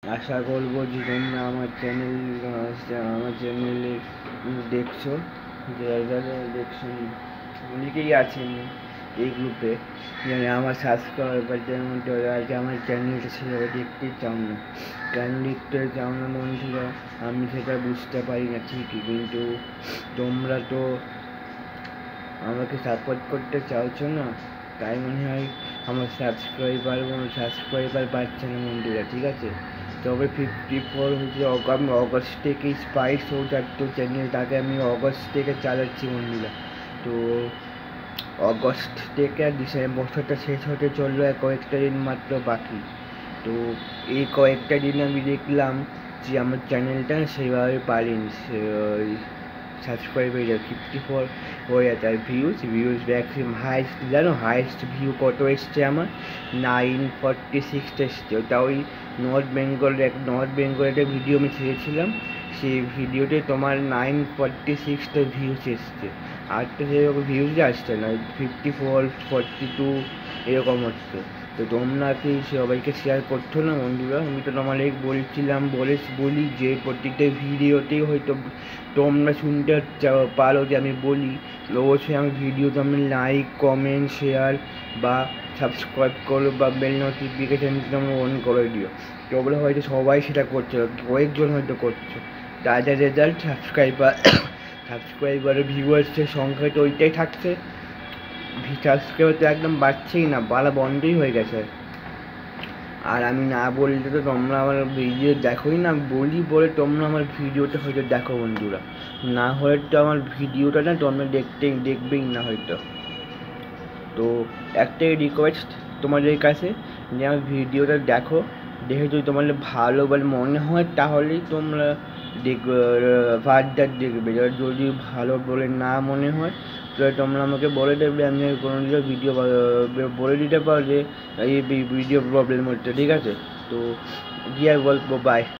আশা করবো যে তোমরা আমার চ্যানেলে দেখছো, যারা দেখছো অনেকেই আছেন এই গ্রুপে, মানে আমার সাবস্ক্রাইবারদের মধ্যে আছে আমার চ্যানেলটা সেভাবে দেখতে চাও না। কেন দেখতে চাও না বন্ধুরা, আমি সেটা বুঝতে পারি না ঠিকই, কিন্তু তোমরা তো আমাকে সাপোর্ট করতে চাইছো না, তাই মনে হয় আমার সাবস্ক্রাইবার বাড়ছে না বন্ধুরা, ঠিক আছে। তবে 54 হচ্ছে আমি অগস্ট থেকে স্পাইস তো চ্যানেলটাকে আমি অগস্ট থেকে চালাচ্ছি বন্ধুরা। তো অগস্ট থেকে ডিসেম্বর বছরটা শেষ হতে চললো, কয়েকটা দিন মাত্র বাকি। তো এই কয়েকটা দিন আমি দেখলাম যে আমার চ্যানেলটা সেভাবে পারেনি সাবস্ক্রাইবার 54 হয়ে যাচ্ছে, আর ভিউজ ম্যাক্সিমাম হাইস্ট জানো, হাইস্ট ভিউ কত এসছে আমার 946 এসছে। ওটা ওই নর্থ বেঙ্গলের একটা ভিডিও আমি ছেড়েছিলাম, সেই ভিডিওতে তোমার 946টা ভিউজ এসছে, আর তো সেরকম ভিউজ আসছে না, 54 42 এরকম হচ্ছে। তো তোমরা কি সবাইকে শেয়ার করছো না বন্ধুরা? আমি তো তোমাদের বলি যে প্রত্যেকটা ভিডিওতেই হয়তো তোমরা শুনতে পারো যে আমি বলি অবশ্যই আমার ভিডিও তোমরা লাইক কমেন্ট শেয়ার বা সাবস্ক্রাইব করো বা বেল নোটিফিকেশান তোমরা অন করে দিও। তোমরা হয়তো সবাই সেটা করছো, কয়েকজন হয়তো করছো, তাদের রেজাল্ট সাবস্ক্রাইবার ভিউয়ার্সের সংখ্যা তো ওইটাই থাকছে, সাবস্ক্রাইবার তো একদম বাড়ছেই না, বাড়া বন্ধই হয়ে গেছে। আর আমি না বললে তো তোমরা আমার ভিডিও দেখোই না, বলি বলে তোমরা আমার ভিডিওটা হয়তো দেখো বন্ধুরা, না হয়তো আমার ভিডিওটা না তোমরা দেখবেই না হয়তো। তো একটাই রিকোয়েস্ট তোমাদের কাছে, যে আমার ভিডিওটা দেখো, দেখে যদি তোমাদের ভালো বলে মনে হয় তাহলেই তোমরা ফার্দার দেখবে, যদি ভালো বলে না মনে হয় তাহলে তোমরা আমাকে বলে দেবে, আমি কোনো ভিডিও বলে দিতে পারো যে এই ভিডিও প্রবলেম হচ্ছে, ঠিক আছে। তো কি আর বলবো, বাই।